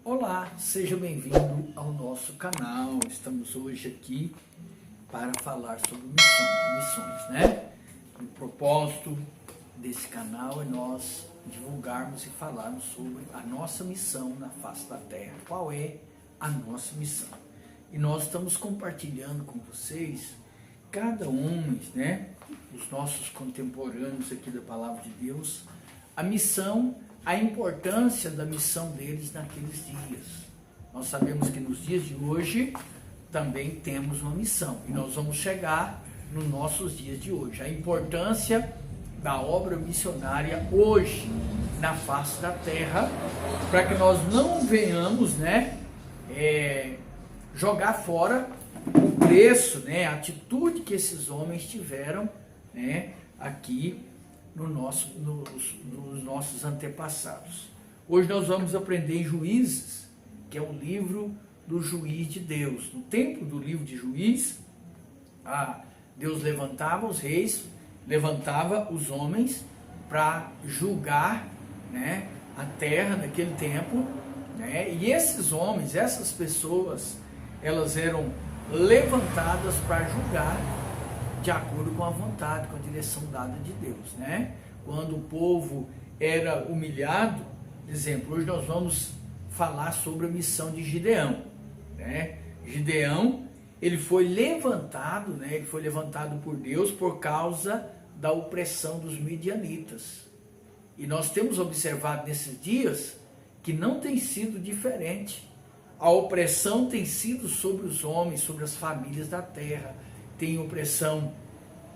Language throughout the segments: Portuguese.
Olá, seja bem-vindo ao nosso canal. Estamos hoje aqui para falar sobre missões, né? O propósito desse canal é nós divulgarmos e falarmos sobre a nossa missão na face da terra. Qual é a nossa missão? E nós estamos compartilhando com vocês, cada um, né? Os nossos contemporâneos aqui da Palavra de Deus, a missão, a importância da missão deles naqueles dias. Nós sabemos que nos dias de hoje também temos uma missão e nós vamos chegar nos nossos dias de hoje. A importância da obra missionária hoje na face da terra, para que nós não venhamos, né, jogar fora o preço, né, a atitude que esses homens tiveram, né, aqui nos nossos antepassados. Hoje nós vamos aprender em Juízes, que é o livro do juiz de Deus. No tempo do livro de Juízes, Deus levantava os reis, levantava os homens para julgar, né, a terra naquele tempo, né, e esses homens, essas pessoas, elas eram levantadas para julgar de acordo com a vontade, com a direção dada de Deus, né? Quando o povo era humilhado, exemplo, hoje nós vamos falar sobre a missão de Gideão, né? Gideão, ele foi levantado, né? Ele foi levantado por Deus por causa da opressão dos midianitas. E nós temos observado nesses dias que não tem sido diferente. A opressão tem sido sobre os homens, sobre as famílias da terra. Tem opressão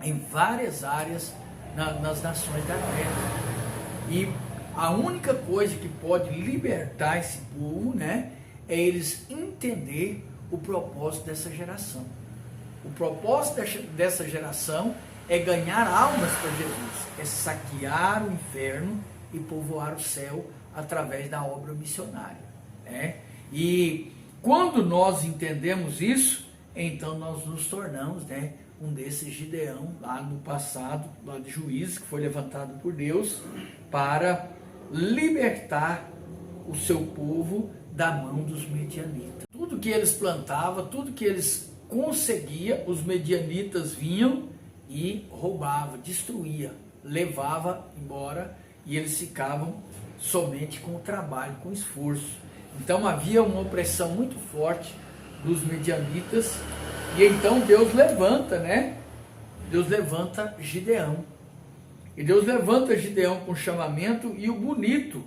em várias áreas nas nações da terra. E a única coisa que pode libertar esse povo, né, é eles entender o propósito dessa geração. O propósito dessa geração é ganhar almas para Jesus, é saquear o inferno e povoar o céu através da obra missionária, né? E quando nós entendemos isso, então nós nos tornamos, né, um desses Gideão lá no passado, lá de Juízes, que foi levantado por Deus para libertar o seu povo da mão dos medianitas. Tudo que eles plantavam, tudo que eles conseguiam, os medianitas vinham e roubavam, destruía, levava embora, e eles ficavam somente com o trabalho, com o esforço. Então havia uma opressão muito forte dos medianitas, e então Deus levanta, né? Deus levanta Gideão. E Deus levanta Gideão com chamamento, e o bonito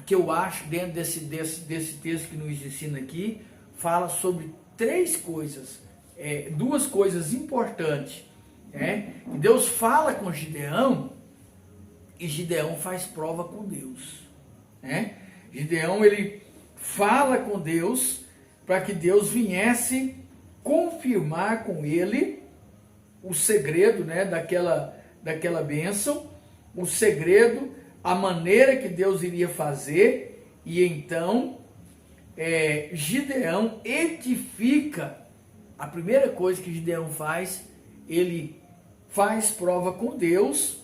que eu acho dentro desse texto que nos ensina aqui, fala sobre três coisas, duas coisas importantes, né? E Deus fala com Gideão, e Gideão faz prova com Deus, né? Gideão, ele fala com Deus para que Deus viesse confirmar com ele o segredo, né, daquela bênção, o segredo, a maneira que Deus iria fazer. E então Gideão edifica. A primeira coisa que Gideão faz, ele faz prova com Deus,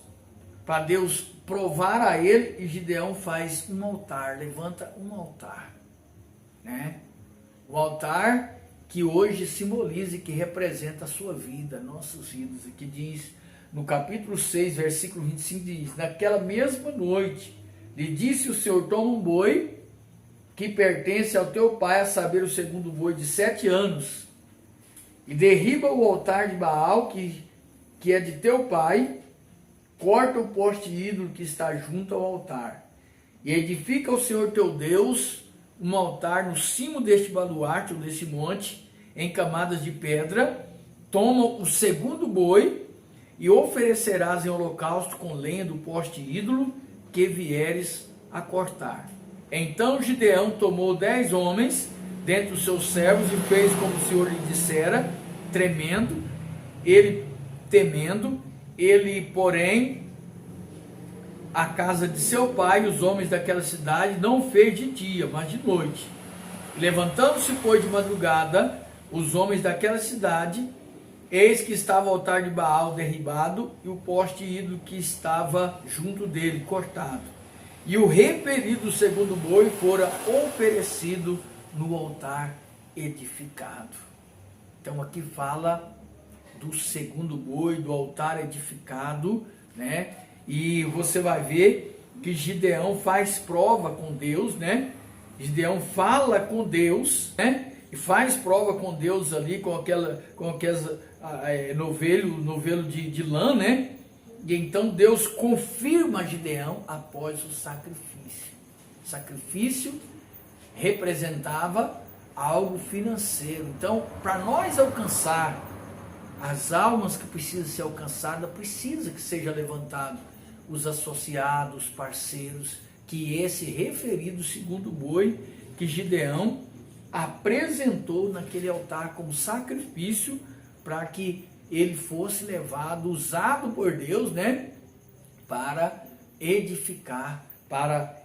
para Deus provar a ele, e Gideão faz um altar, levanta um altar, né? O altar que hoje simboliza e que representa a sua vida, nossas vidas, que diz no capítulo 6, versículo 25, diz: naquela mesma noite lhe disse o Senhor: toma um boi que pertence ao teu pai, a saber, o segundo boi de 7 anos, e derriba o altar de Baal que é de teu pai, corta o poste ídolo que está junto ao altar, e edifica ao Senhor teu Deus um altar no cimo deste baluarte, ou desse monte, em camadas de pedra. Toma o segundo boi e oferecerás em holocausto com lenha do poste ídolo que vieres a cortar. Então Gideão tomou 10 homens dentre os seus servos e fez como o Senhor lhe dissera, temendo, porém, a casa de seu pai, os homens daquela cidade, não fez de dia, mas de noite. Levantando-se, pois, de madrugada, os homens daquela cidade, eis que estava o altar de Baal derribado e o poste ídolo que estava junto dele cortado. E o referido segundo boi fora oferecido no altar edificado. Então aqui fala do segundo boi, do altar edificado, né? E você vai ver que Gideão faz prova com Deus, né? Gideão fala com Deus, né? E faz prova com Deus ali com aquelas novelo de lã, né? E então Deus confirma Gideão após o sacrifício. O sacrifício representava algo financeiro. Então, para nós alcançar as almas que precisam ser alcançadas, precisa que seja levantado os associados, parceiros, que esse referido segundo boi que Gideão apresentou naquele altar como sacrifício para que ele fosse levado, usado por Deus, né, para edificar, para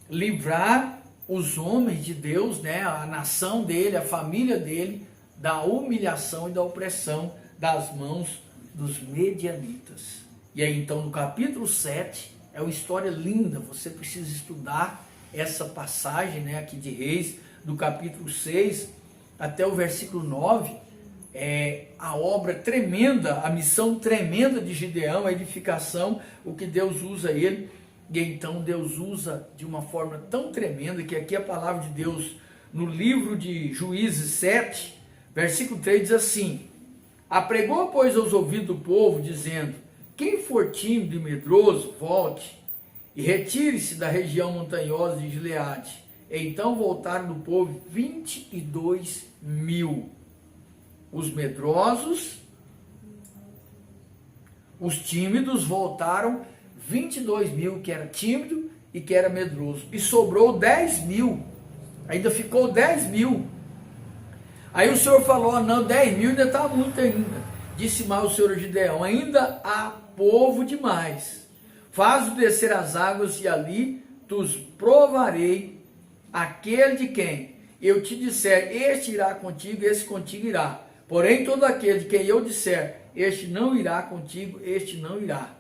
livrar os homens de Deus, né, a nação dele, a família dele, da humilhação e da opressão das mãos dos medianitas. E aí então no capítulo 7, é uma história linda, você precisa estudar essa passagem, né, aqui de Reis, do capítulo 6 até o versículo 9, a obra tremenda, a missão tremenda de Gideão, a edificação, o que Deus usa ele, e então Deus usa de uma forma tão tremenda, que aqui a palavra de Deus, no livro de Juízes 7, versículo 3 diz assim: apregou, pois, aos ouvidos do povo, dizendo: quem for tímido e medroso, volte, e retire-se da região montanhosa de Gileade. Então voltaram do povo 22.000. Os medrosos, os tímidos voltaram 22.000, que era tímido e que era medroso. E sobrou 10.000. Ainda ficou 10.000. Aí o Senhor falou: não, 10.000 ainda está muito ainda. Disse mais o Senhor a Gideão: ainda há povo demais. Faz-o descer as águas e ali tu provarei aquele de quem eu te disser, este irá contigo, esse contigo irá. Porém, todo aquele de quem eu disser, este não irá contigo, este não irá.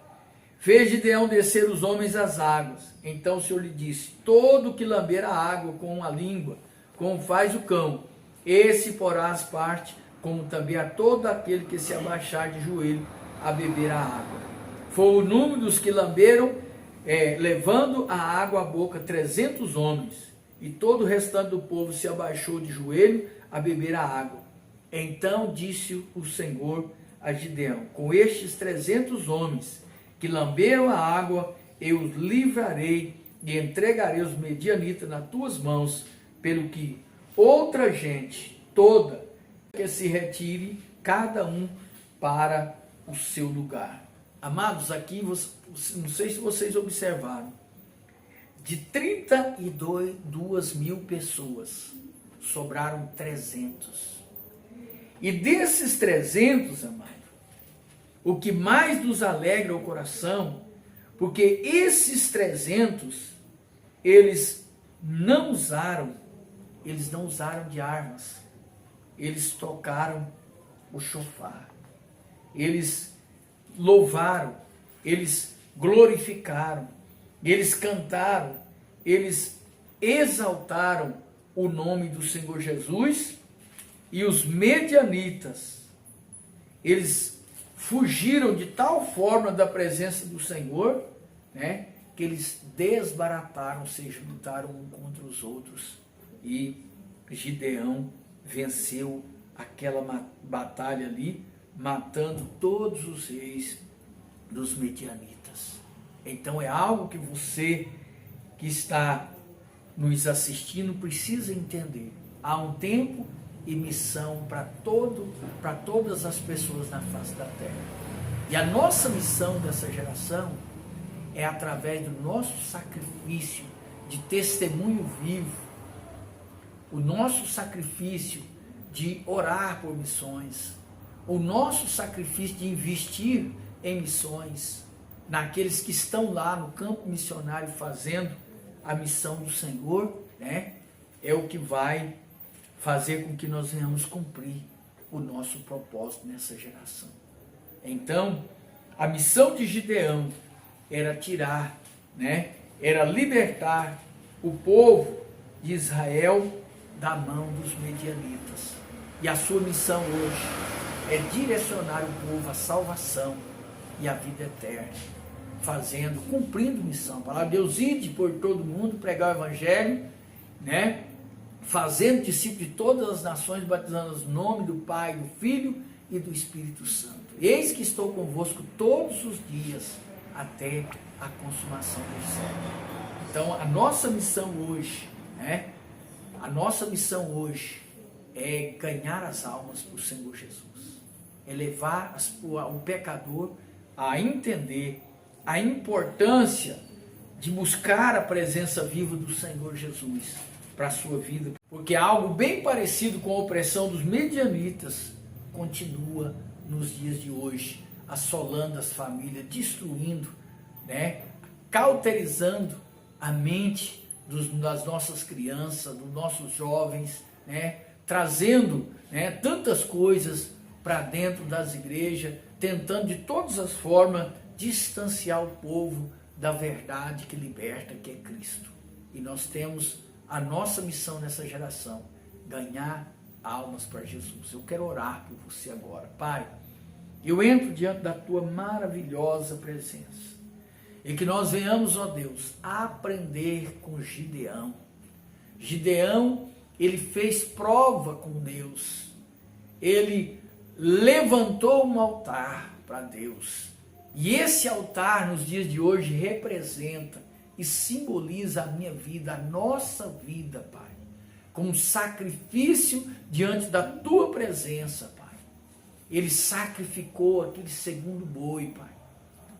Fez Gideão descer os homens às águas. Então o Senhor lhe disse: todo que lamber a água com a língua, como faz o cão, esse porás parte, como também a todo aquele que se abaixar de joelho a beber a água. Foi o número dos que lamberam, levando a água à boca, 300 homens. E todo o restante do povo se abaixou de joelho a beber a água. Então disse o Senhor a Gideão: com estes 300 homens que lamberam a água, eu os livrarei e entregarei os medianitas nas tuas mãos, pelo que outra gente toda que se retire, cada um para o seu lugar. Amados, aqui, não sei se vocês observaram, de 32.000 pessoas, sobraram 300. E desses 300, amado, o que mais nos alegra o coração, porque esses 300, eles não usaram de armas, eles tocaram o chofar, eles louvaram, eles glorificaram, eles cantaram, eles exaltaram o nome do Senhor Jesus. E os medianitas, eles fugiram de tal forma da presença do Senhor, né, que eles desbarataram, ou seja, lutaram um contra os outros. E Gideão venceu aquela batalha ali, matando todos os reis dos medianitas. Então é algo que você que está nos assistindo precisa entender. Há um tempo e missão para todas as pessoas na face da terra. E a nossa missão dessa geração é através do nosso sacrifício de testemunho vivo, o nosso sacrifício de orar por missões, o nosso sacrifício de investir em missões, naqueles que estão lá no campo missionário fazendo a missão do Senhor, né? É o que vai fazer com que nós venhamos cumprir o nosso propósito nessa geração. Então, a missão de Gideão era tirar, né, era libertar o povo de Israel da mão dos medianitas. E a sua missão hoje é direcionar o povo à salvação e à vida eterna, cumprindo missão. A palavra de Deus: ide por todo mundo, pregar o evangelho, né? Fazendo discípulos de todas as nações, batizando no nome do Pai, do Filho e do Espírito Santo. Eis que estou convosco todos os dias, até a consumação do século. Então, a nossa missão hoje, né? A nossa missão hoje é ganhar as almas para o Senhor Jesus. É levar o pecador a entender a importância de buscar a presença viva do Senhor Jesus para a sua vida. Porque algo bem parecido com a opressão dos medianitas continua nos dias de hoje, assolando as famílias, destruindo, né, cauterizando a mente das nossas crianças, dos nossos jovens, né, trazendo, né, tantas coisas para dentro das igrejas, tentando de todas as formas distanciar o povo da verdade que liberta, que é Cristo. E nós temos a nossa missão nessa geração: ganhar almas para Jesus. Eu quero orar por você agora. Pai, eu entro diante da tua maravilhosa presença e que nós venhamos, ó Deus, aprender com Gideão. Gideão, ele fez prova com Deus. Ele levantou um altar para Deus. E esse altar, nos dias de hoje, representa e simboliza a minha vida, a nossa vida, Pai, como um sacrifício diante da tua presença, Pai. Ele sacrificou aquele segundo boi, Pai,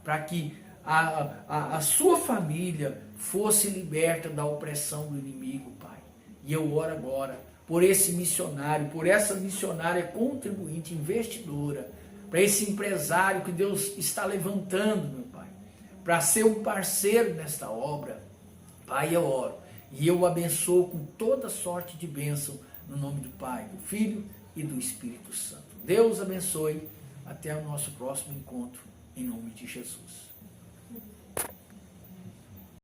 para que a sua família fosse liberta da opressão do inimigo, Pai. E eu oro agora por esse missionário, por essa missionária contribuinte, investidora, para esse empresário que Deus está levantando, meu Pai, para ser um parceiro nesta obra. Pai, eu oro e eu o abençoo com toda sorte de bênção, no nome do Pai, do Filho e do Espírito Santo. Deus abençoe. Até o nosso próximo encontro, em nome de Jesus.